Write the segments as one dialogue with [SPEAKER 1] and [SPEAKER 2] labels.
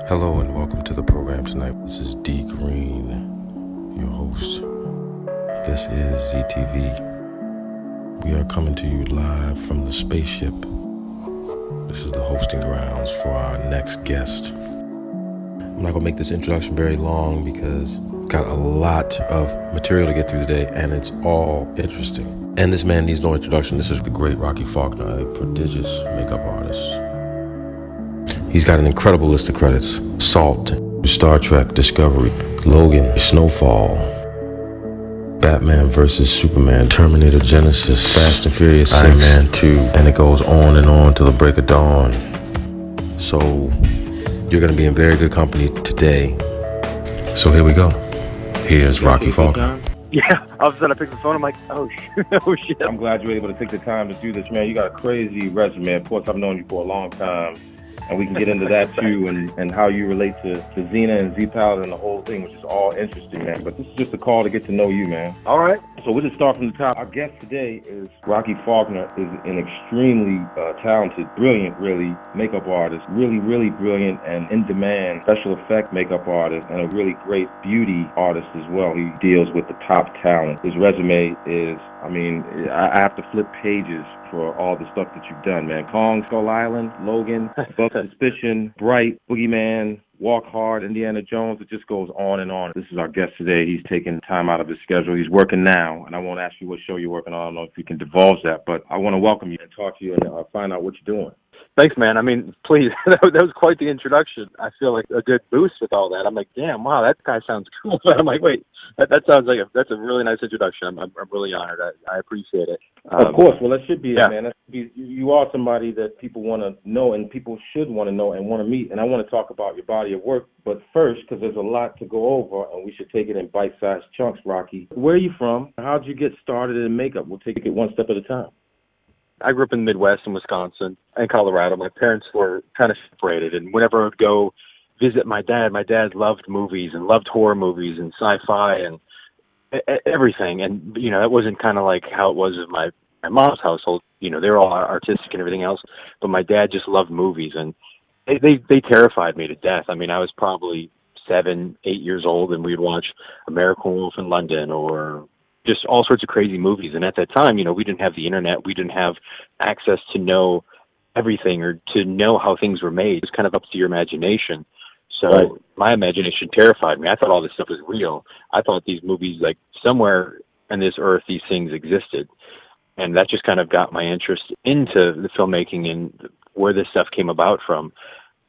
[SPEAKER 1] Hello and welcome to the program tonight. This is D Green, your host. This is ZTV. We are coming to you live from the spaceship. This is the hosting grounds for our next guest. I'm not going to make this introduction very long because I've got a lot of material to get through today and it's all interesting. And this man needs no introduction. This is the great Rocky Faulkner, a prodigious makeup artist. He's got an incredible list of credits. Salt, Star Trek, Discovery, Logan, Snowfall, Batman vs. Superman, Terminator Genesis, Fast and Furious 6, Iron Man 2, and it goes on and on till the break of dawn. So, you're going to be in very good company today. So here we go. Here's Rocky Faulkner.
[SPEAKER 2] Yeah, all of a sudden I picked the phone, I'm like, oh shit.
[SPEAKER 3] I'm glad you were able to take the time to do this, man. You got a crazy resume. Of course, I've known you for a long time. And we can get into that too, and how you relate to Xena and Z-Pilot and the whole thing, which is all interesting, man. But this is just a call to get to know you, man.
[SPEAKER 2] All right.
[SPEAKER 3] So we'll just start from the top. Our guest today is Rocky Faulkner, is an extremely talented, brilliant, really, makeup artist. Really, really brilliant and in-demand special effect makeup artist and a really great beauty artist as well. He deals with the top talent. His resume is, I have to flip pages for all the stuff that you've done, man. Kong, Skull Island, Logan, Above Suspicion, Bright, Boogeyman, Walk Hard, Indiana Jones. It just goes on and on. This is our guest today. He's taking time out of his schedule. He's working now, and I won't ask you what show you're working on. I don't know if you can divulge that, but I want to welcome you and talk to you and find out what you're doing.
[SPEAKER 2] Thanks, man. Please, that was quite the introduction. I feel like a good boost with all that. I'm like, damn, wow, that guy sounds cool. I'm like, wait, that sounds like that's a really nice introduction. I'm really honored. I appreciate it.
[SPEAKER 3] Of course. Well, that should be
[SPEAKER 2] yeah.
[SPEAKER 3] it, man. You are somebody that people want to know and people should want to know and want to meet. And I want to talk about your body of work. But first, because there's a lot to go over, and we should take it in bite-sized chunks, Rocky. Where are you from? How'd you get started in makeup? We'll take it one step at a time.
[SPEAKER 2] I grew up in the Midwest in Wisconsin and Colorado. My parents were kind of separated, and whenever I would go visit my dad loved movies and loved horror movies and sci-fi and everything. And, that wasn't kind of like how it was in my mom's household. They were all artistic and everything else, but my dad just loved movies, and they terrified me to death. I was probably 7, 8 years old, and we'd watch American Wolf in London or just all sorts of crazy movies. And at that time, we didn't have the internet. We didn't have access to know everything or to know how things were made. It was kind of up to your imagination. So
[SPEAKER 3] right.
[SPEAKER 2] My imagination terrified me. I thought all this stuff was real. I thought these movies, like somewhere on this earth, these things existed. And that just kind of got my interest into the filmmaking and where this stuff came about from.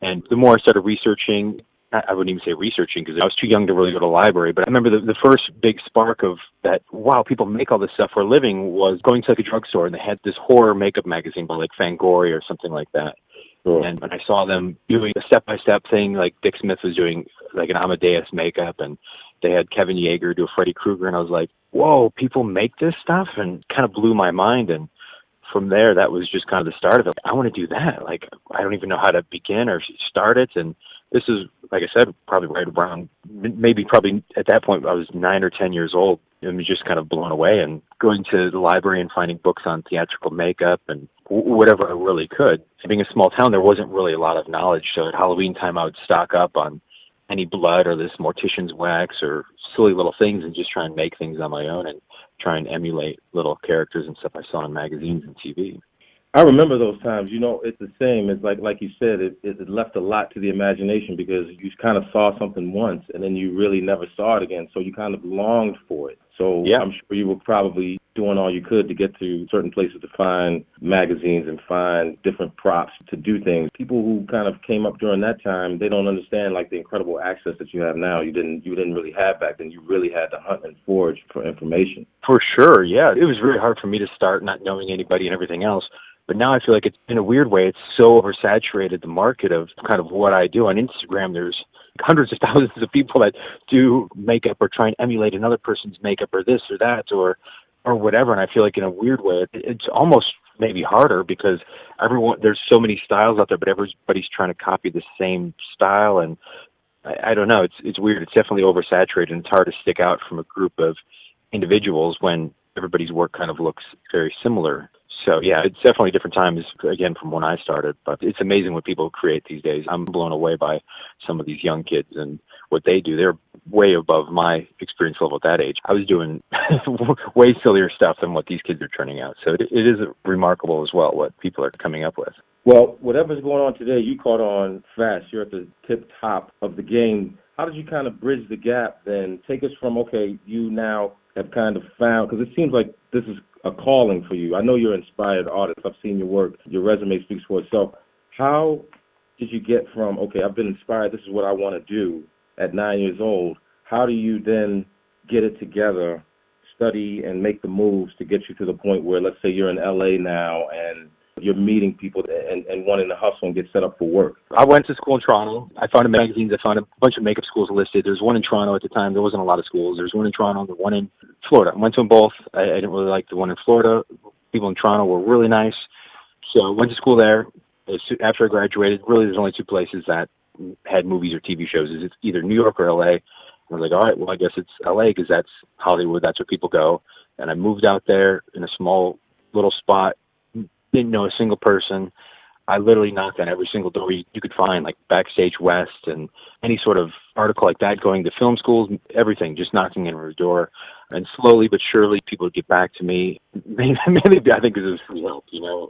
[SPEAKER 2] And the more I started researching, I wouldn't even say researching because I was too young to really go to the library, but I remember the first big spark of that, wow, people make all this stuff for a living, was going to like a drugstore and they had this horror makeup magazine by like Fangoria or something like that.
[SPEAKER 3] Sure.
[SPEAKER 2] And when I saw them doing a step-by-step thing, like Dick Smith was doing like an Amadeus makeup, and they had Kevin Yeager do a Freddy Krueger, and I was like, whoa, people make this stuff? And kind of blew my mind. And from there, that was just kind of the start of it. I want to do that. Like, I don't even know how to begin or start it. And this is, like I said, probably right around, probably at that point, I was 9 or 10 years old. I was just kind of blown away and going to the library and finding books on theatrical makeup and whatever I really could. Being a small town, there wasn't really a lot of knowledge. So at Halloween time, I would stock up on any blood or this mortician's wax or silly little things and just try and make things on my own and try and emulate little characters and stuff I saw in magazines and TV.
[SPEAKER 3] I remember those times. It's the same. It's like you said, it left a lot to the imagination because you kind of saw something once and then you really never saw it again. So you kind of longed for it. So yeah. I'm sure you were probably doing all you could to get to certain places to find magazines and find different props to do things. People who kind of came up during that time, they don't understand like the incredible access that you have now. You didn't really have back then. You really had to hunt and forage for information.
[SPEAKER 2] For sure, yeah. It was really hard for me to start not knowing anybody and everything else. But now I feel like it's, in a weird way, it's so oversaturated, the market of kind of what I do on Instagram. There's hundreds of thousands of people that do makeup or try and emulate another person's makeup or this or that or whatever. And I feel like in a weird way, it's almost maybe harder because there's so many styles out there, but everybody's trying to copy the same style. And I don't know, it's weird. It's definitely oversaturated, and it's hard to stick out from a group of individuals when everybody's work kind of looks very similar. So yeah, it's definitely different times, again, from when I started, but it's amazing what people create these days. I'm blown away by some of these young kids and what they do. They're way above my experience level at that age. I was doing way sillier stuff than what these kids are turning out. So it is remarkable as well what people are coming up with.
[SPEAKER 3] Well, whatever's going on today, you caught on fast. You're at the tip top of the game. How did you kind of bridge the gap then? Take us from, okay, you now have kind of found, because it seems like this is a calling for you. I know you're an inspired artist. I've seen your work. Your resume speaks for itself. How did you get from, okay, I've been inspired, this is what I want to do at 9 years old? How do you then get it together, study, and make the moves to get you to the point where, let's say you're in L.A. now and you're meeting people and wanting to hustle and get set up for work?
[SPEAKER 2] I went to school in Toronto. I found in magazines, I found a bunch of makeup schools listed. There's one in Toronto at the time. There wasn't a lot of schools. There's one in Toronto, the one in Florida. I went to them both. I didn't really like the one in Florida. People in Toronto were really nice. So I went to school there. After I graduated, really there's only two places that had movies or TV shows. It's either New York or L.A. And I was like, all right, well, I guess it's L.A. because that's Hollywood. That's where people go. And I moved out there in a small little spot. Didn't know a single person. I literally knocked on every single door you could find, like Backstage West and any sort of article like that, going to film schools, everything, just knocking on every door. And slowly but surely, people would get back to me. Mainly, I think, because it was free help,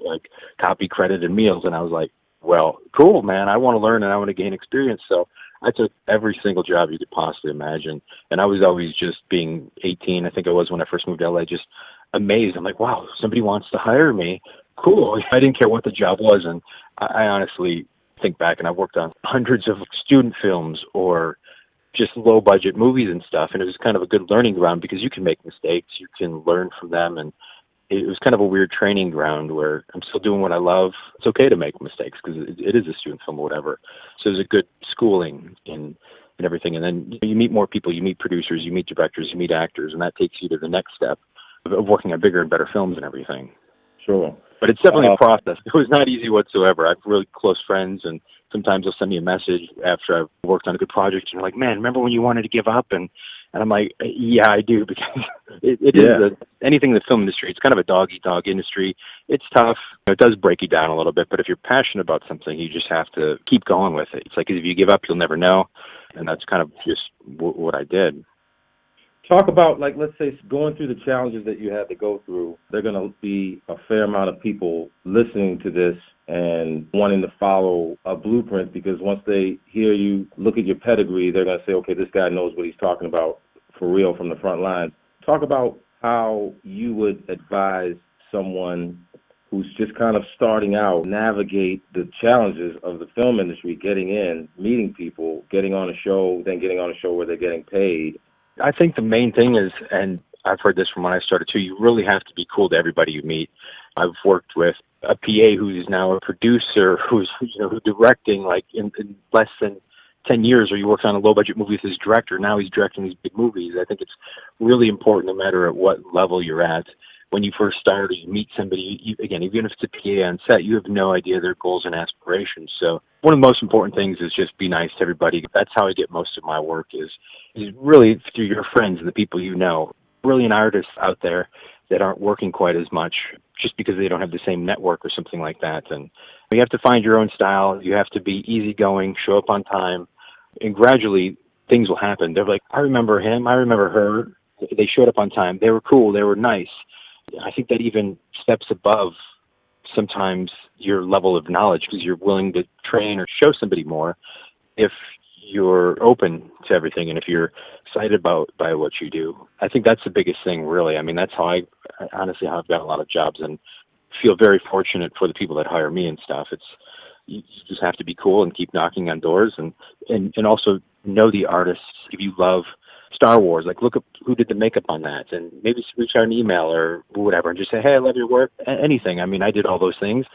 [SPEAKER 2] like copy, credit, and meals. And I was like, well, cool, man. I want to learn and I want to gain experience. So I took every single job you could possibly imagine. And I was always just being 18, I think I was when I first moved to LA, just amazed. I'm like, wow, somebody wants to hire me. Cool. I didn't care what the job was. And I honestly think back, and I worked on hundreds of student films or just low budget movies and stuff. And it was kind of a good learning ground because you can make mistakes. You can learn from them. And it was kind of a weird training ground where I'm still doing what I love. It's okay to make mistakes because it is a student film or whatever. So it was a good schooling and everything. And then you meet more people. You meet producers, you meet directors, you meet actors, and that takes you to the next step of working on bigger and better films and everything.
[SPEAKER 3] Sure.
[SPEAKER 2] But it's definitely a process. It was not easy whatsoever. I have really close friends, and sometimes they'll send me a message after I've worked on a good project, and they're like, man, remember when you wanted to give up? And I'm like, yeah, I do, because it is anything in the film industry. It's kind of a dog-eat-dog industry. It's tough. It does break you down a little bit, but if you're passionate about something, you just have to keep going with it. It's like if you give up, you'll never know, and that's kind of just what I did.
[SPEAKER 3] Talk about, like, let's say, going through the challenges that you had to go through. There are going to be a fair amount of people listening to this and wanting to follow a blueprint, because once they hear you look at your pedigree, they're going to say, okay, this guy knows what he's talking about for real from the front lines. Talk about how you would advise someone who's just kind of starting out, navigate the challenges of the film industry, getting in, meeting people, getting on a show, then getting on a show where they're getting paid.
[SPEAKER 2] I think the main thing is, and I've heard this from when I started too, you really have to be cool to everybody you meet. I've worked with a PA who's now a producer, who's directing like in less than 10 years, or you worked on a low budget movie with his director. Now he's directing these big movies. I think it's really important, no matter at what level you're at. When you first start, or you meet somebody, again, even if it's a PA on set, you have no idea their goals and aspirations. So one of the most important things is just be nice to everybody. That's how I get most of my work is really through your friends and the people you know. Brilliant artists out there that aren't working quite as much just because they don't have the same network or something like that. And you have to find your own style. You have to be easygoing, show up on time, and gradually things will happen. They're like, I remember him, I remember her. They showed up on time. They were cool. They were nice. I think that even steps above sometimes your level of knowledge, because you're willing to train or show somebody more if you're open to everything and if you're excited by what you do. I think that's the biggest thing, really. I mean, that's how honestly, how I've got a lot of jobs and feel very fortunate for the people that hire me and stuff. You just have to be cool and keep knocking on doors and also know the artists. If you love Star Wars, like look up who did the makeup on that, and maybe reach out an email or whatever and just say, hey, I love your work. Anything. I mean, I did all those things.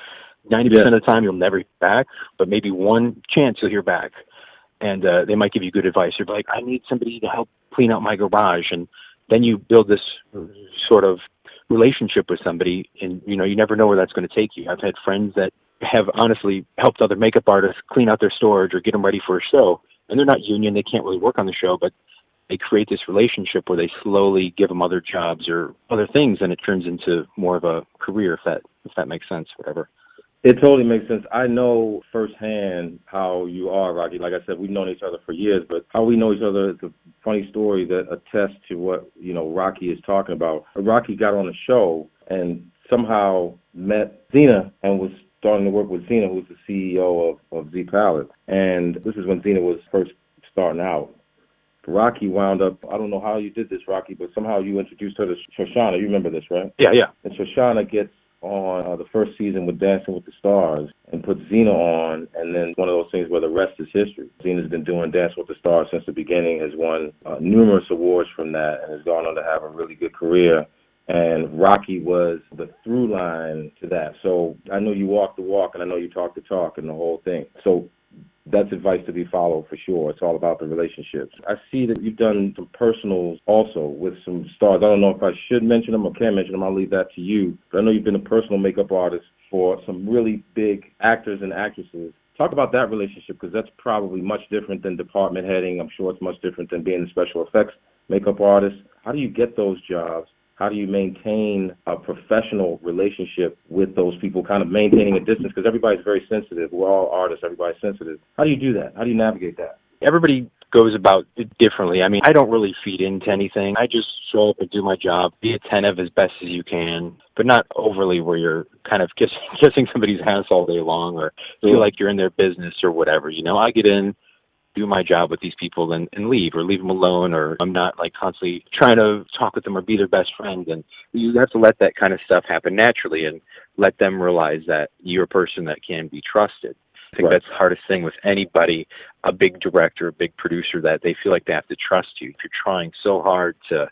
[SPEAKER 2] 90% of the time you'll never hear back, but maybe one chance you'll hear back. And they might give you good advice. You're like, I need somebody to help clean out my garage. And then you build this sort of relationship with somebody, and you never know where that's going to take you. I've had friends that have honestly helped other makeup artists clean out their storage or get them ready for a show. And they're not union. They can't really work on the show, but they create this relationship where they slowly give them other jobs or other things, and it turns into more of a career, if that makes sense, whatever.
[SPEAKER 3] It totally makes sense. I know firsthand how you are, Rocky. Like I said, we've known each other for years, but how we know each other is a funny story that attests to what, Rocky is talking about. Rocky got on the show and somehow met Zena and was starting to work with Zena, who's the CEO of Z Palette. And this is when Zena was first starting out. Rocky wound up, I don't know how you did this, Rocky, but somehow you introduced her to Shoshana. You remember this, right?
[SPEAKER 2] Yeah.
[SPEAKER 3] And Shoshana gets on the first season with Dancing with the Stars and put Xena on, and then one of those things where the rest is history. Xena's been doing Dance with the Stars since the beginning, has won numerous awards from that, and has gone on to have a really good career. And Rocky was the through line to that. So I know you walk the walk, and I know you talk the talk and the whole thing. So that's advice to be followed for sure. It's all about the relationships. I see that you've done some personals also with some stars. I don't know if I should mention them or can mention them. I'll leave that to you. But I know you've been a personal makeup artist for some really big actors and actresses. Talk about that relationship, because that's probably much different than department heading. I'm sure it's much different than being a special effects makeup artist. How do you get those jobs? How do you maintain a professional relationship with those people, kind of maintaining a distance? Because everybody's very sensitive. We're all artists. Everybody's sensitive. How do you do that? How do you navigate that?
[SPEAKER 2] Everybody goes about it differently. I mean, I don't really feed into anything. I just show up and do my job, be attentive as best as you can, but not overly where you're kind of kissing somebody's ass all day long or feel like you're in their business or whatever. I get in, do my job with these people and leave them alone, or I'm not like constantly trying to talk with them or be their best friend. And you have to let that kind of stuff happen naturally and let them realize that you're a person that can be trusted. I think that's the hardest thing with anybody, a big director, a big producer, that they feel like they have to trust you. If you're trying so hard to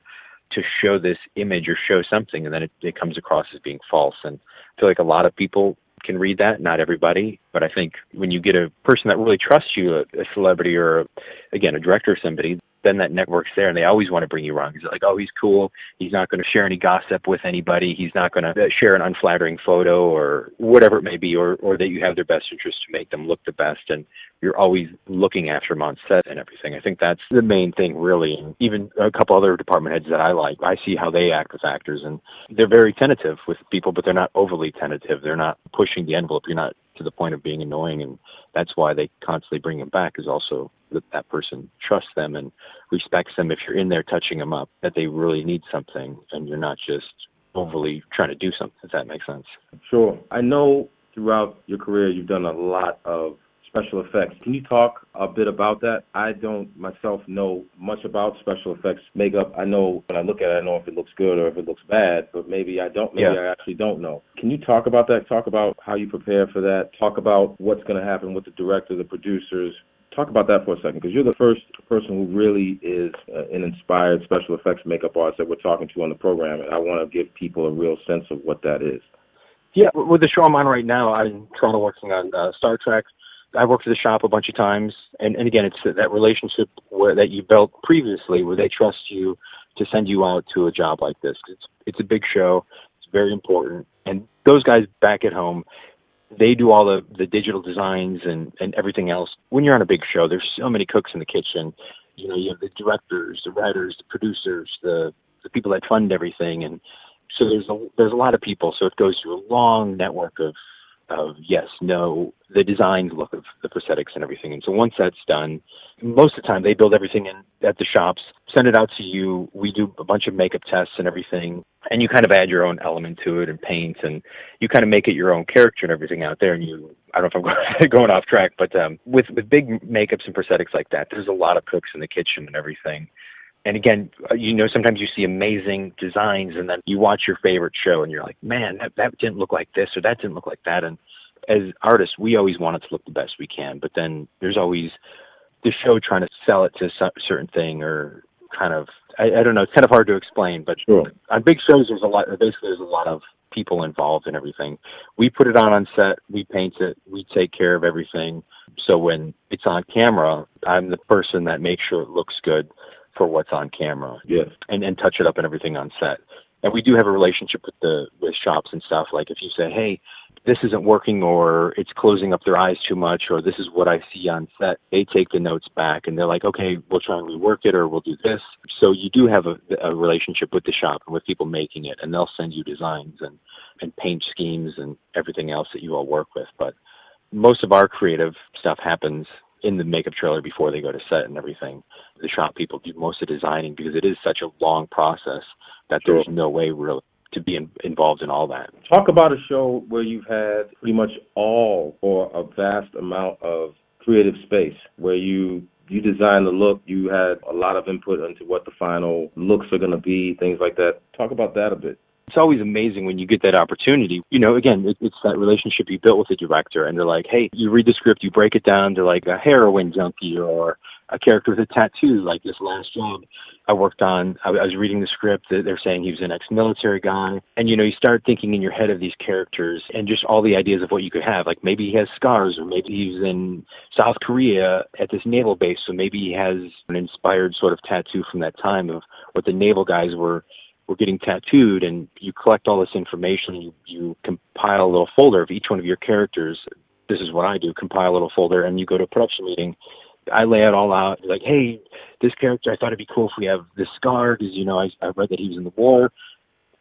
[SPEAKER 2] show this image or show something, and then it comes across as being false. And I feel like a lot of people can read that, not everybody, but I think when you get a person that really trusts you, a celebrity or, again, a director or somebody, then that network's there, and they always want to bring you around. Because like, oh, he's cool. He's not going to share any gossip with anybody. He's not going to share an unflattering photo or whatever it may be, or that you have their best interest to make them look the best, and you're always looking after them on set and everything. I think that's the main thing, really. And even a couple other department heads that I like, I see how they act with actors, and they're very tentative with people, but they're not overly tentative. They're not pushing the envelope. You're not to the point of being annoying, and that's why they constantly bring them back, is also that person trusts them and respects them if you're in there touching them up, that they really need something and you're not just overly trying to do something, if that makes sense.
[SPEAKER 3] Sure. I know throughout your career you've done a lot of special effects. Can you talk a bit about that? I don't myself know much about special effects makeup. I know when I look at it, I know if it looks good or if it looks bad, but maybe I don't. Maybe I actually don't know. Can you talk about that? Talk about how you prepare for that. Talk about what's going to happen with the director, the producers. Talk about that for a second, because you're the first person who really is an inspired special effects makeup artist that we're talking to on the program, and I want to give people a real sense of what that is.
[SPEAKER 2] Yeah, with the show I'm on right now, I'm trying to working on Star Trek. I worked for the shop a bunch of times, and again, it's that relationship that you built previously, where they trust you to send you out to a job like this. It's a big show. It's very important, and those guys back at home, they do all the digital designs and everything else. When you're on a big show, there's so many cooks in the kitchen. You have the directors, the writers, the producers, the people that fund everything, and so there's a lot of people. So it goes through a long network of yes, no, the design look of the prosthetics and everything. And so once that's done, most of the time they build everything at the shops, send it out to you. We do a bunch of makeup tests and everything, and you kind of add your own element to it and paint, and you kind of make it your own character and everything out there. And I don't know if I'm going off track, but with big makeups and prosthetics like that, there's a lot of cooks in the kitchen and everything. And again, sometimes you see amazing designs, and then you watch your favorite show and you're like, man, that didn't look like this, or that didn't look like that. And as artists, we always want it to look the best we can, but then there's always the show trying to sell it to a certain thing, or kind of, I don't know, it's kind of hard to explain, but sure. On big shows, there's a lot of people involved in everything. We put it on set, we paint it, we take care of everything. So when it's on camera, I'm the person that makes sure it looks good for what's on camera,
[SPEAKER 3] yes,
[SPEAKER 2] and touch it up and everything on set. And we do have a relationship with shops and stuff. Like if you say, hey, this isn't working, or it's closing up their eyes too much, or this is what I see on set, they take the notes back and they're like, okay, we'll try and rework it, or we'll do this. So you do have a relationship with the shop and with people making it, and they'll send you designs and paint schemes and everything else that you all work with. But most of our creative stuff happens in the makeup trailer before they go to set and everything. The shop people do most of the designing because it is such a long process that there's no way really to be involved in all that.
[SPEAKER 3] Talk about a show where you've had pretty much all or a vast amount of creative space, where you designed the look, you had a lot of input into what the final looks are going to be, things like that. Talk about that a bit.
[SPEAKER 2] It's always amazing when you get that opportunity. You know, again, it's that relationship you built with the director, and they're like, hey, you read the script, you break it down to like a heroin junkie or a character with a tattoo, like this last job I worked on. I was reading the script, they're saying he was an ex-military guy. And, you know, you start thinking in your head of these characters and just all the ideas of what you could have. Like maybe he has scars, or maybe he's in South Korea at this naval base, so maybe he has an inspired sort of tattoo from that time of what the naval guys were getting tattooed. And you collect all this information, you compile a little folder of each one of your characters. This is what I do, compile a little folder, and you go to a production meeting. I lay it all out, like, hey, this character, I thought it'd be cool if we have this scar, because, you know, I read that he was in the war.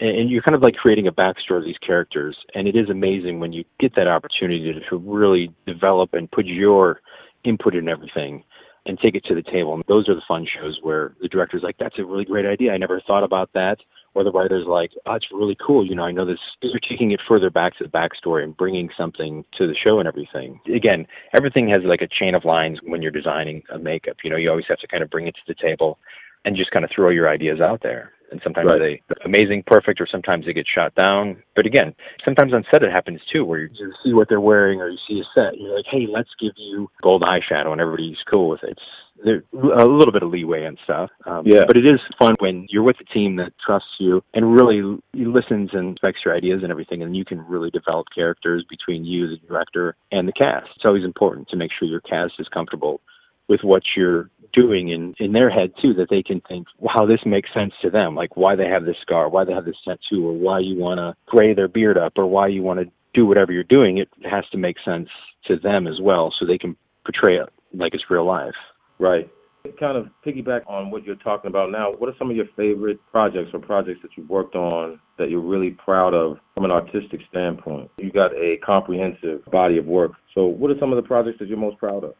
[SPEAKER 2] And you're kind of like creating a backstory of these characters. And it is amazing when you get that opportunity to really develop and put your input in everything and take it to the table. And those are the fun shows where the director's like, that's a really great idea, I never thought about that. Or the writer's like, oh, it's really cool. You know, I know this. You're taking it further back to the backstory and bringing something to the show and everything. Again, everything has like a chain of lines when you're designing a makeup. You know, you always have to kind of bring it to the table and just kind of throw your ideas out there. And sometimes they're amazing, perfect, or sometimes they get shot down. But again, sometimes on set it happens too, where you see what they're wearing or you see a set. And you're like, hey, let's give you gold eyeshadow, and everybody's cool with it. There's a little bit of leeway and stuff. But it is fun when you're with a team that trusts you and really listens and respects your ideas and everything, and you can really develop characters between you, the director, and the cast. It's always important to make sure your cast is comfortable with what you're doing in their head too, that they can think, wow, this makes sense to them, like why they have this scar, why they have this tattoo, or why you want to gray their beard up, or why you want to do whatever you're doing. It has to make sense to them as well, so they can portray it like it's real life.
[SPEAKER 3] Right. Kind of piggyback on what you're talking about now, what are some of your favorite projects or projects that you've worked on that you're really proud of from an artistic standpoint? You got a comprehensive body of work. So what are some of the projects that you're most proud of?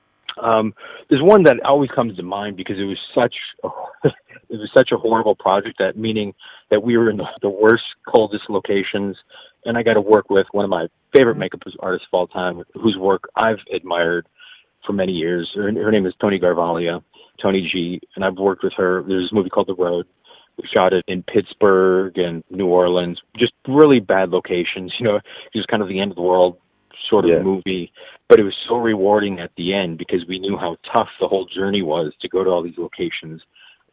[SPEAKER 2] There's one that always comes to mind because it was such a horrible project, that meaning that we were in the worst, coldest locations, and I got to work with one of my favorite makeup artists of all time, whose work I've admired for many years. Her name is Tony Garvalia, Tony G, and I've worked with her. There's a movie called The Road. We shot it in Pittsburgh and New Orleans, just really bad locations. You know, it was kind of the end of the world sort of movie, but it was so rewarding at the end because we knew how tough the whole journey was to go to all these locations,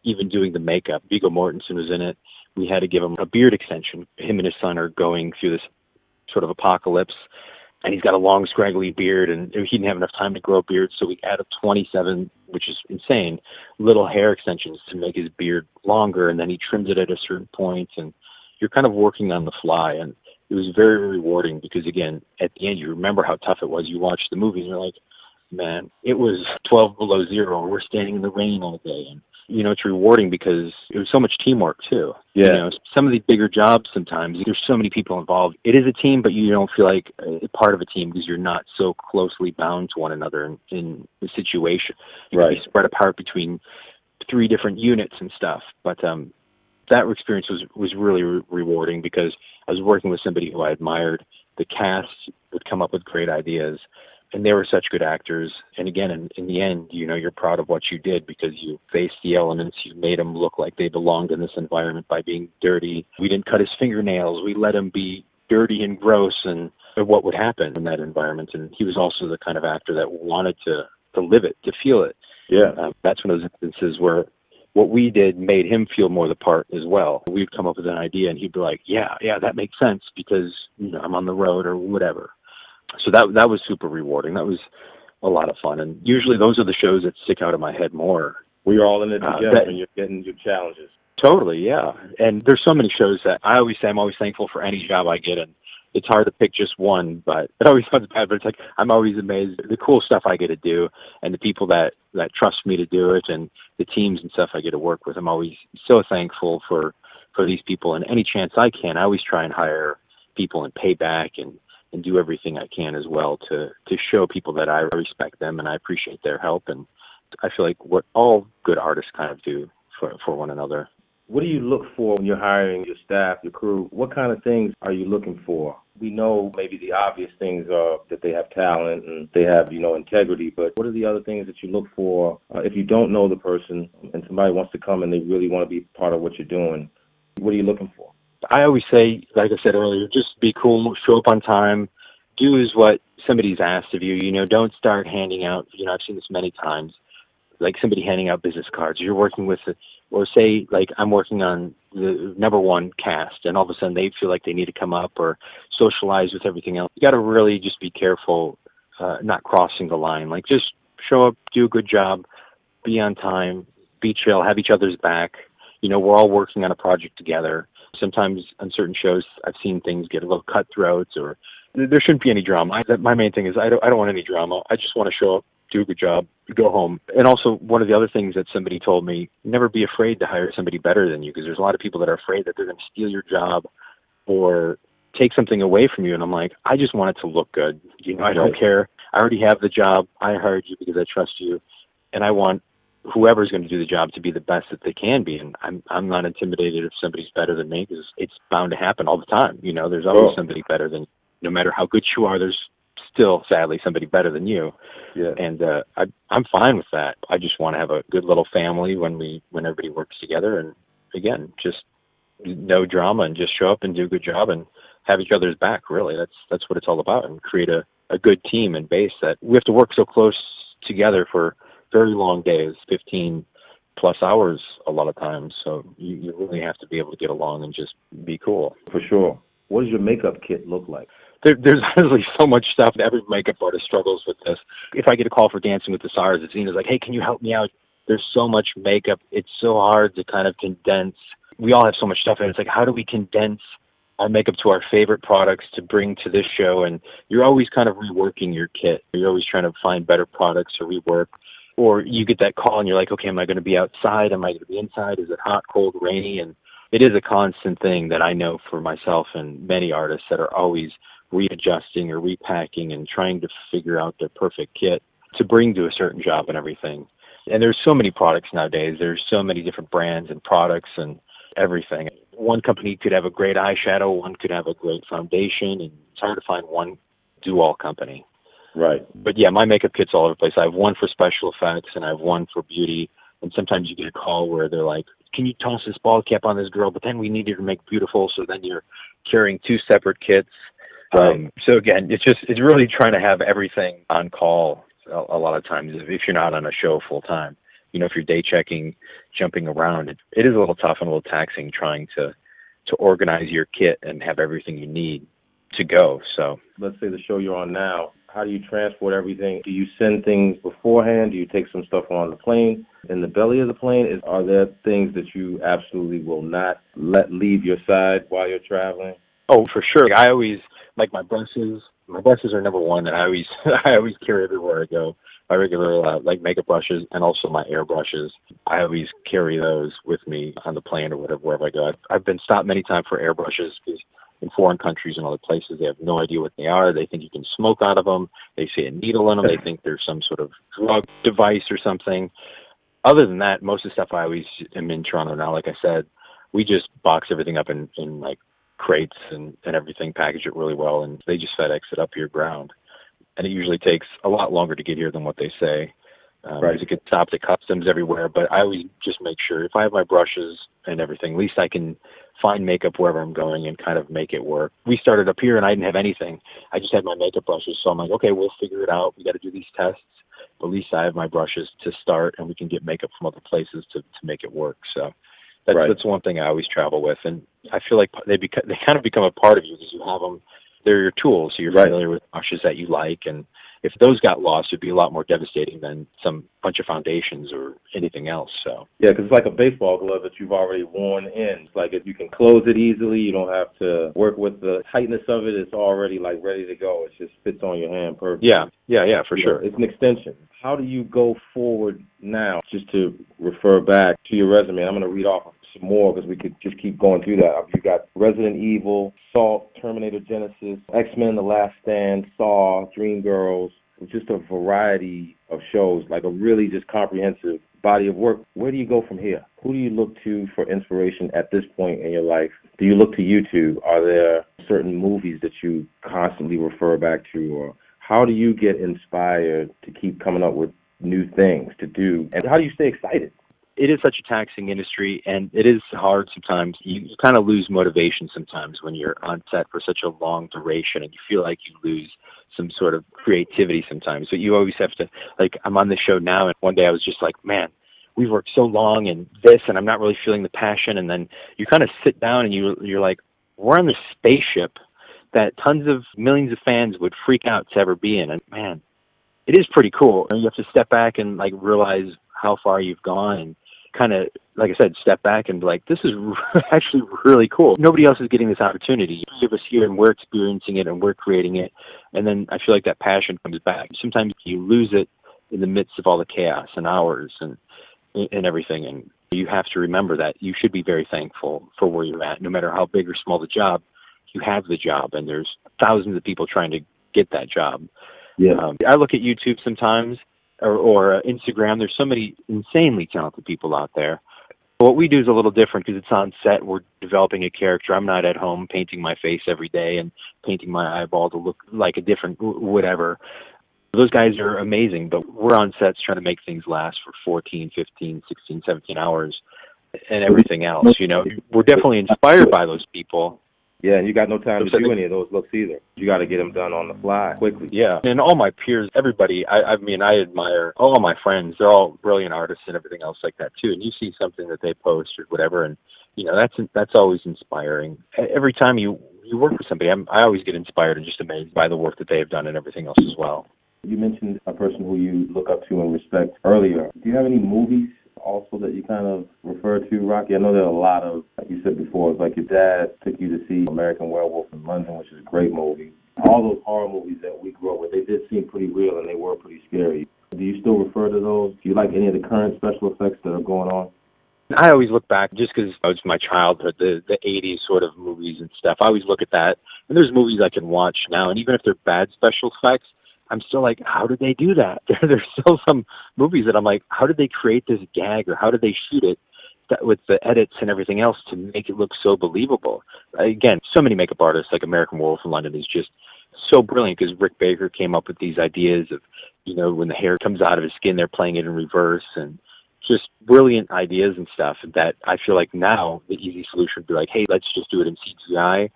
[SPEAKER 2] even doing the makeup. Viggo Mortensen was in it. We had to give him a beard extension. Him and his son are going through this sort of apocalypse, and he's got a long, scraggly beard, and he didn't have enough time to grow a beard, so we added 27, which is insane, little hair extensions to make his beard longer, and then he trims it at a certain point, and you're kind of working on the fly, and it was very rewarding because, again, at the end, you remember how tough it was. You watch the movie, and you're like, man, it was 12 below zero, and we're standing in the rain all day, and you know, it's rewarding because it was so much teamwork too.
[SPEAKER 3] Yeah.
[SPEAKER 2] You know, some of these bigger jobs sometimes, there's so many people involved. It is a team, but you don't feel like a part of a team because you're not so closely bound to one another in the situation. You can be spread apart between 3 different units and stuff. But that experience was really rewarding because I was working with somebody who I admired. The cast would come up with great ideas. And they were such good actors. And again, in the end, you know, you're proud of what you did because you faced the elements. You made them look like they belonged in this environment by being dirty. We didn't cut his fingernails. We let him be dirty and gross and what would happen in that environment. And he was also the kind of actor that wanted to live it, to feel it.
[SPEAKER 3] Yeah.
[SPEAKER 2] That's one of those instances where what we did made him feel more the part as well. We'd come up with an idea and he'd be like, yeah, that makes sense because, you know, I'm on the road or whatever. So that was super rewarding. That was a lot of fun. And usually those are the shows that stick out in my head more.
[SPEAKER 3] We're all in it together and you're getting your challenges.
[SPEAKER 2] Totally, yeah. And there's so many shows that I always say I'm always thankful for any job I get, and it's hard to pick just one, but it always sounds bad, but it's like I'm always amazed at the cool stuff I get to do and the people that trust me to do it and the teams and stuff I get to work with. I'm always so thankful for these people, and any chance I can, I always try and hire people and pay back and do everything I can as well to show people that I respect them and I appreciate their help. And I feel like what all good artists kind of do for one another.
[SPEAKER 3] What do you look for when you're hiring your staff, your crew? What kind of things are you looking for? We know maybe the obvious things are that they have talent and they have, integrity, but what are the other things that you look for if you don't know the person and somebody wants to come and they really want to be part of what you're doing? What are you looking for?
[SPEAKER 2] I always say, like I said earlier, just be cool, show up on time, do is what somebody's asked of you. Don't start handing out, I've seen this many times, like somebody handing out business cards. You're working with, or say, like I'm working on the number one cast, and all of a sudden they feel like they need to come up or socialize with everything else. You got to really just be careful, not crossing the line. Like just show up, do a good job, be on time, be chill, have each other's back. We're all working on a project together. Sometimes on certain shows, I've seen things get a little cutthroats, or there shouldn't be any drama. My main thing is I don't want any drama. I just want to show up, do a good job, go home. And also, one of the other things that somebody told me, never be afraid to hire somebody better than you, because there's a lot of people that are afraid that they're going to steal your job or take something away from you. And I'm like, I just want it to look good. I don't care. I already have the job. I hired you because I trust you, and I want whoever's going to do the job to be the best that they can be. And I'm not intimidated if somebody's better than me, because it's bound to happen all the time. There's always somebody better than you. No matter how good you are, there's still, sadly, somebody better than you.
[SPEAKER 3] Yeah.
[SPEAKER 2] And I'm fine with that. I just want to have a good little family when everybody works together. And again, just no drama, and just show up and do a good job and have each other's back. Really, that's what it's all about, and create a good team and base that we have to work so close together for very long days, 15 plus hours a lot of times. So you really have to be able to get along and just be cool.
[SPEAKER 3] For sure. What does your makeup kit look like?
[SPEAKER 2] There's honestly so much stuff. Every makeup artist struggles with this. If I get a call for Dancing with the Stars, it's seen as like, hey, can you help me out? There's so much makeup. It's so hard to kind of condense. We all have so much stuff, and it's like, how do we condense our makeup to our favorite products to bring to this show? And you're always kind of reworking your kit. You're always trying to find better products to rework. Or you get that call and you're like, okay, am I going to be outside? Am I going to be inside? Is it hot, cold, rainy? And it is a constant thing that I know for myself and many artists that are always readjusting or repacking and trying to figure out their perfect kit to bring to a certain job and everything. And there's so many products nowadays. There's so many different brands and products and everything. One company could have a great eyeshadow, one could have a great foundation, and it's hard to find one do-all company.
[SPEAKER 3] Right.
[SPEAKER 2] But yeah, my makeup kit's all over the place. I have one for special effects and I have one for beauty. And sometimes you get a call where they're like, can you toss this ball cap on this girl? But then we need you to make beautiful. So then you're carrying two separate kits.
[SPEAKER 3] Right.
[SPEAKER 2] So again, it's really trying to have everything on call a lot of times if you're not on a show full time. If you're day checking, jumping around, it is a little tough and a little taxing trying to organize your kit and have everything you need to go. So
[SPEAKER 3] let's say the show you're on now, how do you transport everything? Do you send things beforehand? Do you take some stuff on the plane? In the belly of the plane, are there things that you absolutely will not let leave your side while you're traveling?
[SPEAKER 2] Oh, for sure. I always, like my brushes. My brushes are number one, and I always carry everywhere I go. My regular makeup brushes and also my air brushes. I always carry those with me on the plane or wherever I go. I've been stopped many times for air brushes because in foreign countries and other places, they have no idea what they are. They think you can smoke out of them. They see a needle in them. They think there's some sort of drug device or something. Other than that, most of the stuff I always am in Toronto now. Like I said, we just box everything up in like crates and everything, package it really well, and they just FedEx it up your ground. And it usually takes a lot longer to get here than what they say.
[SPEAKER 3] Right.
[SPEAKER 2] It gets stopped at customs everywhere, but I always just make sure if I have my brushes and everything, at least I can find makeup wherever I'm going and kind of make it work. We started up here and I didn't have anything. I just had my makeup brushes, so I'm like, okay, we'll figure it out. We got to do these tests. But at least I have my brushes to start, and we can get makeup from other places to make it work. So that's one thing I always travel with, and I feel like they kind of become a part of you because you have them. They're your tools. So you're familiar with brushes that you like, and if those got lost, it'd be a lot more devastating than some bunch of foundations or anything else. So
[SPEAKER 3] yeah, because it's like a baseball glove that you've already worn in. It's like if you can close it easily, you don't have to work with the tightness of it. It's already like ready to go. It just fits on your hand perfectly.
[SPEAKER 2] Yeah, for sure.
[SPEAKER 3] It's an extension. How do you go forward now? Just to refer back to your resume, I'm going to read off some more because we could just keep going through that. You got Resident Evil, Salt, Terminator Genesis, X-Men: The Last Stand, Saw, Dreamgirls, just a variety of shows, like a really just comprehensive body of work. Where do you go from here? Who do you look to for inspiration at this point in your life? Do you look to YouTube? Are there certain movies that you constantly refer back to? Or how do you get inspired to keep coming up with new things to do? And how do you stay excited?
[SPEAKER 2] It is such a taxing industry, and it is hard sometimes. You kind of lose motivation sometimes when you're on set for such a long duration, and you feel like you lose some sort of creativity sometimes. But you always have to, like, I'm on the show now, and one day I was just like, man, we've worked so long and this, and I'm not really feeling the passion. And then you kind of sit down and you're like, we're on this spaceship that tons of millions of fans would freak out to ever be in. And man, it is pretty cool. And you have to step back and like realize how far you've gone and kind of, like I said, step back and be like, this is actually really cool. Nobody else is getting this opportunity. You give us here and we're experiencing it and we're creating it. And then I feel like that passion comes back. Sometimes you lose it in the midst of all the chaos and hours and everything. And you have to remember that you should be very thankful for where you're at. No matter how big or small the job, you have the job, and there's thousands of people trying to get that job.
[SPEAKER 3] Yeah.
[SPEAKER 2] I look at YouTube sometimes or Instagram. There's so many insanely talented people out there. What we do is a little different because it's on set. We're developing a character. I'm not at home painting my face every day and painting my eyeball to look like a different whatever. Those guys are amazing, but we're on sets trying to make things last for 14, 15, 16, 17 hours and everything else. You know, we're definitely inspired by those people.
[SPEAKER 3] Yeah, and you got no time to do any of those looks either. You got to get them done on the fly quickly.
[SPEAKER 2] Yeah, and all my peers, everybody, I mean, I admire all my friends. They're all brilliant artists and everything else like that too. And you see something that they post or whatever, and you know that's always inspiring. Every time you work with somebody, I always get inspired and just amazed by the work that they have done and everything else as well.
[SPEAKER 3] You mentioned a person who you look up to and respect earlier. Do you have any movies also that you kind of refer to, Rocky? I know there are a lot of, like you said before, it's like your dad took you to see American Werewolf in London, which is a great movie. All those horror movies that we grew up with, they did seem pretty real and they were pretty scary. Do you still refer to those? Do you like any of the current special effects that are going on?
[SPEAKER 2] I always look back, just because it's my childhood, the 80s sort of movies and stuff. I always look at that, and there's movies I can watch now, and even if they're bad special effects, I'm still like, how did they do that? There's still some movies that I'm like, how did they create this gag or how did they shoot it with the edits and everything else to make it look so believable? Again, so many makeup artists like American Werewolf in London is just so brilliant because Rick Baker came up with these ideas of, you know, when the hair comes out of his skin, they're playing it in reverse and just brilliant ideas and stuff that I feel like now the easy solution would be like, hey, let's just do it in CGI.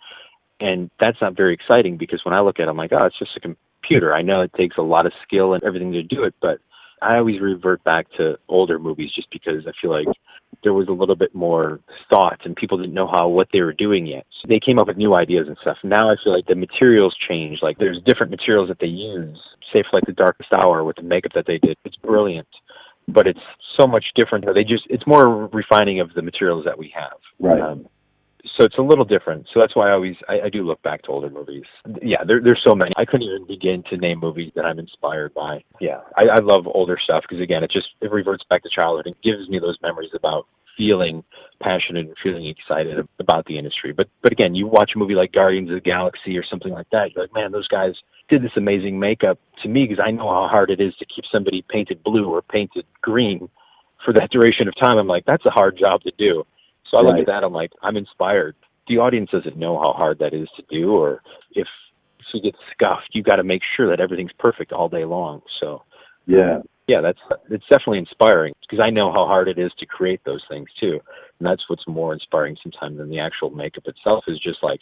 [SPEAKER 2] And that's not very exciting because when I look at it, I'm like, oh, it's just a computer. I know it takes a lot of skill and everything to do it, but I always revert back to older movies just because I feel like there was a little bit more thought and people didn't know what they were doing yet. So they came up with new ideas and stuff. Now I feel like the materials change. Like there's different materials that they use, say for like The Darkest Hour with the makeup that they did. It's brilliant, but it's so much different. It's more refining of the materials that we have.
[SPEAKER 3] Right.
[SPEAKER 2] So it's a little different. So that's why I do look back to older movies. Yeah, there's so many. I couldn't even begin to name movies that I'm inspired by. Yeah, I love older stuff because, again, it reverts back to childhood and gives me those memories about feeling passionate and feeling excited about the industry. But again, you watch a movie like Guardians of the Galaxy or something like that, you're like, man, those guys did this amazing makeup to me because I know how hard it is to keep somebody painted blue or painted green for that duration of time. I'm like, that's a hard job to do. So I look at that, I'm like, I'm inspired. The audience doesn't know how hard that is to do, or if she gets scuffed, you got to make sure that everything's perfect all day long. So it's definitely inspiring because I know how hard it is to create those things too. And that's what's more inspiring sometimes than the actual makeup itself is just like,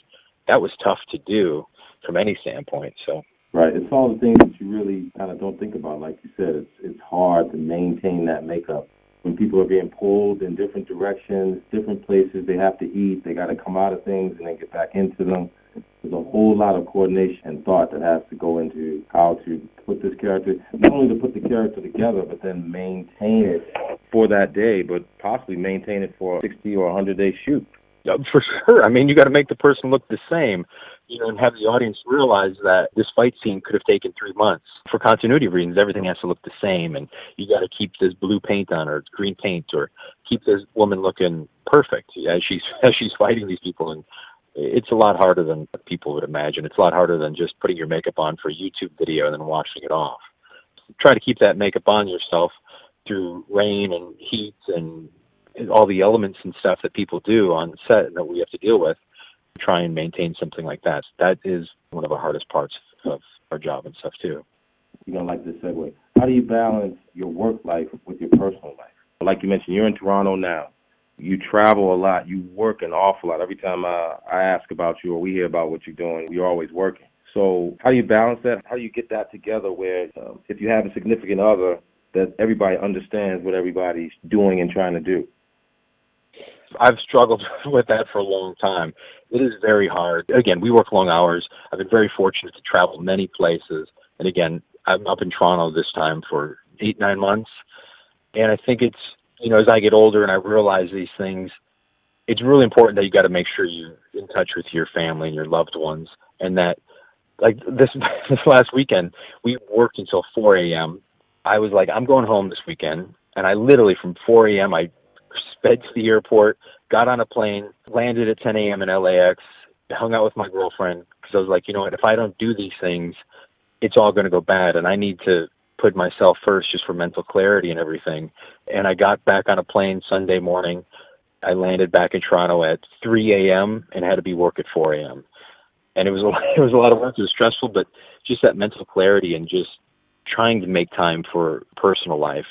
[SPEAKER 2] that was tough to do from any standpoint. So.
[SPEAKER 3] Right. It's all the things that you really kind of don't think about. Like you said, it's hard to maintain that makeup. When people are being pulled in different directions, different places, they have to eat, they got to come out of things and then get back into them. There's a whole lot of coordination and thought that has to go into how to put this character, not only to put the character together, but then maintain it for that day, but possibly maintain it for a 60 or 100-day shoot.
[SPEAKER 2] For sure. I mean, you got to make the person look the same, and have the audience realize that this fight scene could have taken 3 months. For continuity reasons, everything has to look the same, and you got to keep this blue paint on or green paint, or keep this woman looking perfect as she's fighting these people. And it's a lot harder than people would imagine. It's a lot harder than just putting your makeup on for a YouTube video and then washing it off. Try to keep that makeup on yourself through rain and heat and all the elements and stuff that people do on set and that we have to deal with. Try and maintain something like that. That is one of the hardest parts of our job and stuff too.
[SPEAKER 3] You don't like this segue. How do you balance your work life with your personal life? Like you mentioned, you're in Toronto now. You travel a lot. You work an awful lot. Every time I ask about you or we hear about what you're doing, you're always working. So how do you balance that? How do you get that together where if you have a significant other, that everybody understands what everybody's doing and trying to do?
[SPEAKER 2] I've struggled with that for a long time. It is very hard. Again, we work long hours. I've been very fortunate to travel many places. And again, I'm up in Toronto this time for 8-9 months. And I think it's, as I get older and I realize these things, it's really important that you got to make sure you're in touch with your family and your loved ones. And that, like this last weekend, we worked until 4 a.m. I was like, I'm going home this weekend. And I literally, from 4 a.m., I sped to the airport, got on a plane, landed at 10 a.m. in LAX, hung out with my girlfriend, because I was like, what, if I don't do these things, it's all going to go bad, and I need to put myself first just for mental clarity and everything. And I got back on a plane Sunday morning. I landed back in Toronto at 3 a.m. and had to be work at 4 a.m. And it was a lot of work. It was stressful, but just that mental clarity and just trying to make time for personal life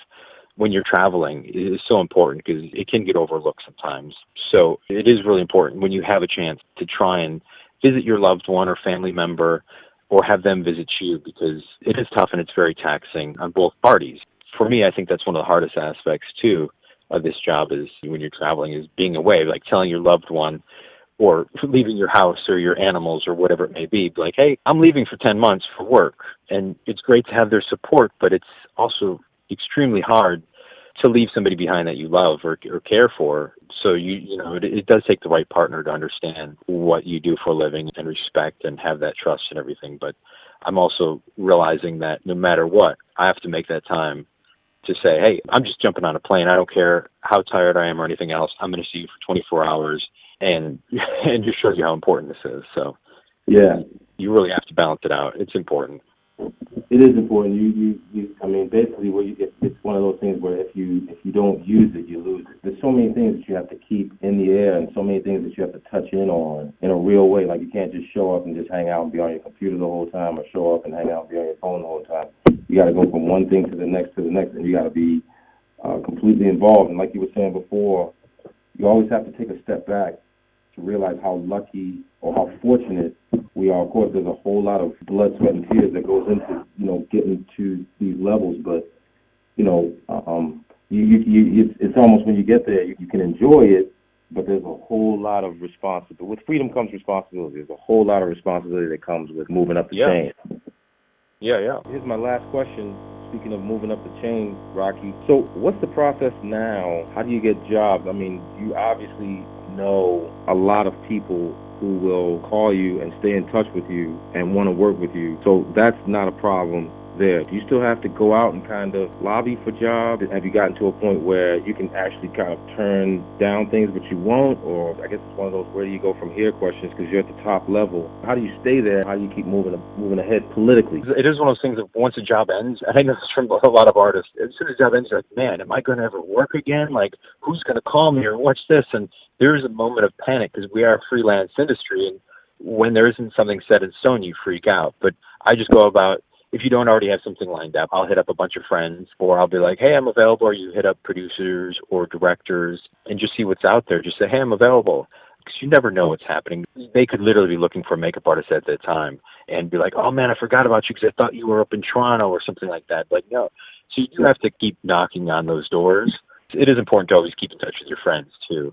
[SPEAKER 2] when you're traveling is so important because it can get overlooked sometimes. So it is really important when you have a chance to try and visit your loved one or family member or have them visit you, because it is tough and it's very taxing on both parties. For me, I think that's one of the hardest aspects too of this job is when you're traveling is being away, like telling your loved one or leaving your house or your animals or whatever it may be, like, hey, I'm leaving for 10 months for work. And it's great to have their support, but it's also extremely hard to leave somebody behind that you love or care for. So it does take the right partner to understand what you do for a living and respect and have that trust and everything. But I'm also realizing that no matter what, I have to make that time to say, hey, I'm just jumping on a plane. I don't care how tired I am or anything else. I'm going to see you for 24 hours and just show you how important this is. So
[SPEAKER 3] yeah,
[SPEAKER 2] you really have to balance it out. It's important.
[SPEAKER 3] It is important. I mean, basically, it's one of those things where if you don't use it, you lose it. There's so many things that you have to keep in the air, and so many things that you have to touch in on in a real way. Like you can't just show up and just hang out and be on your computer the whole time, or show up and hang out and be on your phone the whole time. You got to go from one thing to the next, and you got to be completely involved. And like you were saying before, you always have to take a step back to realize how lucky or how fortunate we are. Of course, there's a whole lot of blood, sweat, and tears that goes into, getting to these levels. But, it's almost when you get there, you can enjoy it, but there's a whole lot of responsibility. With freedom comes responsibility. There's a whole lot of responsibility that comes with moving up the chain.
[SPEAKER 2] Yeah.
[SPEAKER 3] Here's my last question. Speaking of moving up the chain, Rocky, so what's the process now? How do you get jobs? I mean, you obviously know a lot of people who will call you and stay in touch with you and want to work with you. So that's not a problem there. Do you still have to go out and kind of lobby for jobs? Have you gotten to a point where you can actually kind of turn down things but you won't? Or I guess it's one of those where do you go from here questions because you're at the top level. How do you stay there? How do you keep moving ahead politically?
[SPEAKER 2] It is one of those things that once a job ends, and I know this from a lot of artists, as soon as a job ends, you're like, man, am I going to ever work again? Like, who's going to call me or what's this? And there is a moment of panic because we are a freelance industry, and when there isn't something set in stone, you freak out. But I just go about, if you don't already have something lined up, I'll hit up a bunch of friends, or I'll be like, hey, I'm available, or you hit up producers or directors and just see what's out there. Just say, hey, I'm available, because you never know what's happening. They could literally be looking for a makeup artist at that time and be like, oh, man, I forgot about you because I thought you were up in Toronto or something like that. But no, so you do have to keep knocking on those doors. It is important to always keep in touch with your friends, too.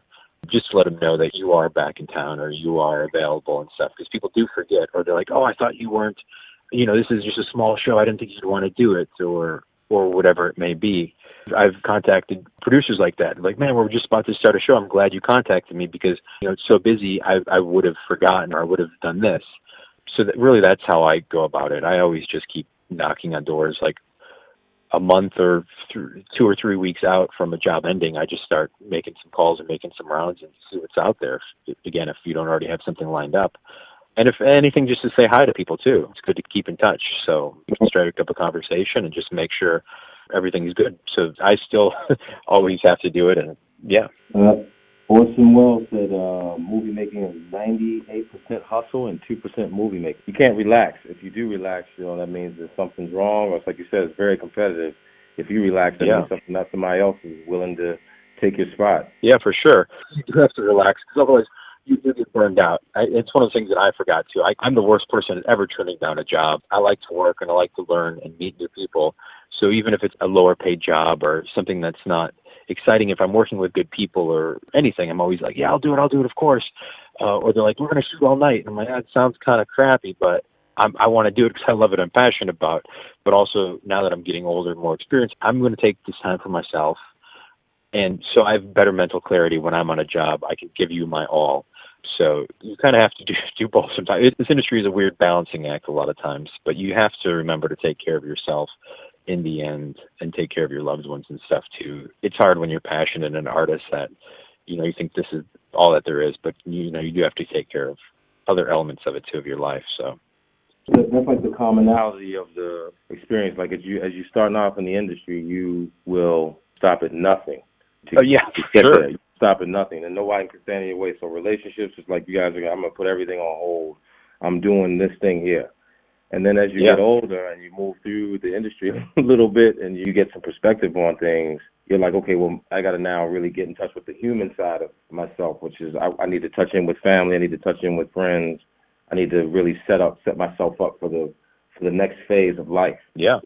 [SPEAKER 2] just to let them know that you are back in town or you are available and stuff, because people do forget, or they're like, oh, I thought you weren't, this is just a small show. I didn't think you'd want to do it, or whatever it may be. I've contacted producers like that, like, man, we're just about to start a show. I'm glad you contacted me because, it's so busy. I would have forgotten, or I would have done this. So that's how I go about it. I always just keep knocking on doors, like a month or 2 or 3 weeks out from a job ending. I just start making some calls and making some rounds and see what's out there. If you don't already have something lined up. And if anything, just to say hi to people too. It's good to keep in touch. So you can strike up a conversation and just make sure everything's good. So I still always have to do it. And yeah.
[SPEAKER 3] Orson Welles said movie making is 98% hustle and 2% movie making. You can't relax. If you do relax, that means that something's wrong, or it's like you said, it's very competitive. If you relax, that means something that somebody else is willing to take your spot.
[SPEAKER 2] Yeah, for sure. You do have to relax, because otherwise you do get burned out. It's one of the things that I forgot too. I'm the worst person ever turning down a job. I like to work and I like to learn and meet new people. So even if it's a lower paid job or something that's not exciting, if I'm working with good people or anything, I'm always like, yeah, I'll do it, of course. Or they're like, we're going to shoot all night. And I'm like, that sounds kind of crappy, but I want to do it because I love it, I'm passionate about. But also, now that I'm getting older and more experienced, I'm going to take this time for myself. And so I have better mental clarity when I'm on a job. I can give you my all. So you kind of have to do both sometimes. This industry is a weird balancing act a lot of times, but you have to remember to take care of yourself in the end and take care of your loved ones and stuff too. It's hard when you're passionate and an artist that, you think this is all that there is, but you do have to take care of other elements of it too, of your life. So
[SPEAKER 3] that's like the commonality of the experience. Like as you starting off in the industry, you will stop at nothing.
[SPEAKER 2] Sure.
[SPEAKER 3] There. You stop at nothing, and nobody can stand in your way. So relationships, it's like you guys are, I'm going to put everything on hold. I'm doing this thing here. And then as you get older and you move through the industry a little bit and you get some perspective on things, you're like, okay, well, I got to now really get in touch with the human side of myself, which is I need to touch in with family. I need to touch in with friends. I need to really set myself up for the next phase of life.
[SPEAKER 2] Yeah.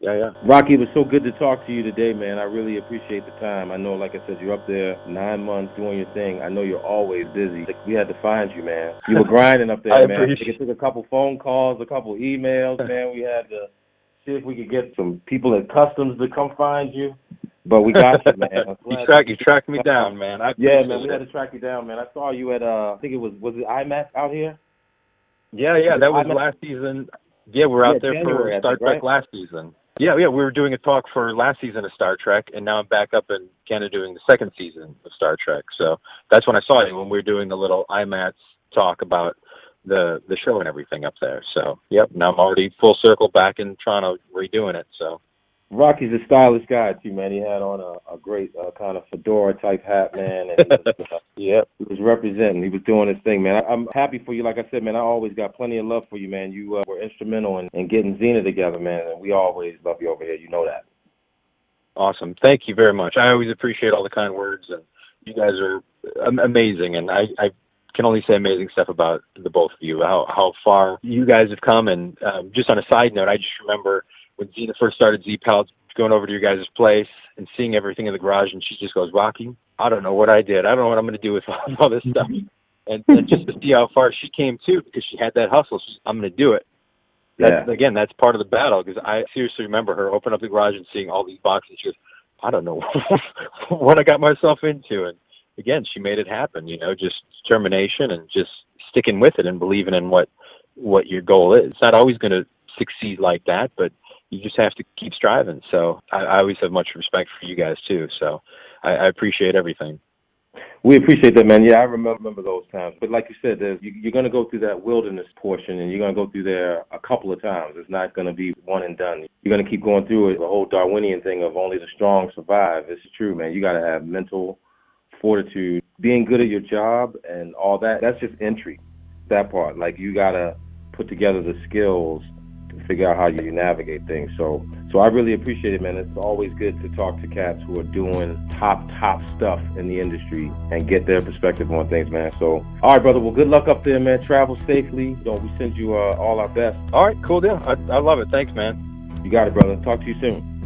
[SPEAKER 3] Rocky, it was so good to talk to you today, man. I really appreciate the time. I know, like I said, you're up there 9 months doing your thing. I know you're always busy. We had to find you, man. You were grinding up there, man. It took a couple phone calls, a couple emails, man. We had to see if we could get some people at Customs to come find you. But we got you, man.
[SPEAKER 2] You tracked me down, man.
[SPEAKER 3] Man, we had to track you down, man. I saw you at, I think it was it IMAX out here?
[SPEAKER 2] Yeah, that was last season. Yeah, we're out there January, for Star Trek last season. Yeah, we were doing a talk for last season of Star Trek, and now I'm back up in Canada doing the second season of Star Trek. So that's when I saw you, when we were doing the little IMAX talk about the show and everything up there. So, now I'm already full circle back in Toronto redoing it, so.
[SPEAKER 3] Rocky's a stylish guy, too, man. He had on a great kind of fedora-type hat, man. And he was representing. He was doing his thing, man. I'm happy for you. Like I said, man, I always got plenty of love for you, man. You were instrumental in getting Xena together, man, and we always love you over here. You know that.
[SPEAKER 2] Awesome. Thank you very much. I always appreciate all the kind words, and you guys are amazing, and I can only say amazing stuff about the both of you, how far you guys have come. And just on a side note, I just remember when Xena first started Z-Pals, going over to your guys' place and seeing everything in the garage, and she just goes, Rocky, I don't know what I did. I don't know what I'm going to do with all this stuff. And just to see how far she came, too, because she had that hustle. I'm going to do it. Again, that's part of the battle, because I seriously remember her opening up the garage and seeing all these boxes. She goes, I don't know what I got myself into. And, again, she made it happen, just determination and just sticking with it and believing in what your goal is. It's not always going to succeed like that, but you just have to keep striving. So I always have much respect for you guys, too. So I appreciate everything.
[SPEAKER 3] We appreciate that, man. Yeah, I remember those times. But like you said, you're going to go through that wilderness portion, and you're going to go through there a couple of times. It's not going to be one and done. You're going to keep going through it. The whole Darwinian thing of only the strong survive. It's true, man. You got to have mental fortitude. Being good at your job and all that, that's just entry, that part. Like, you got to put together the skills to figure out how you navigate things. So I really appreciate it, man. It's always good to talk to cats who are doing top stuff in the industry and get their perspective on things, man. So, all right, brother. Well, good luck up there, man. Travel safely. We send you all our best.
[SPEAKER 2] All right, cool deal. I love it. Thanks, man.
[SPEAKER 3] You got it, brother. Talk to you soon.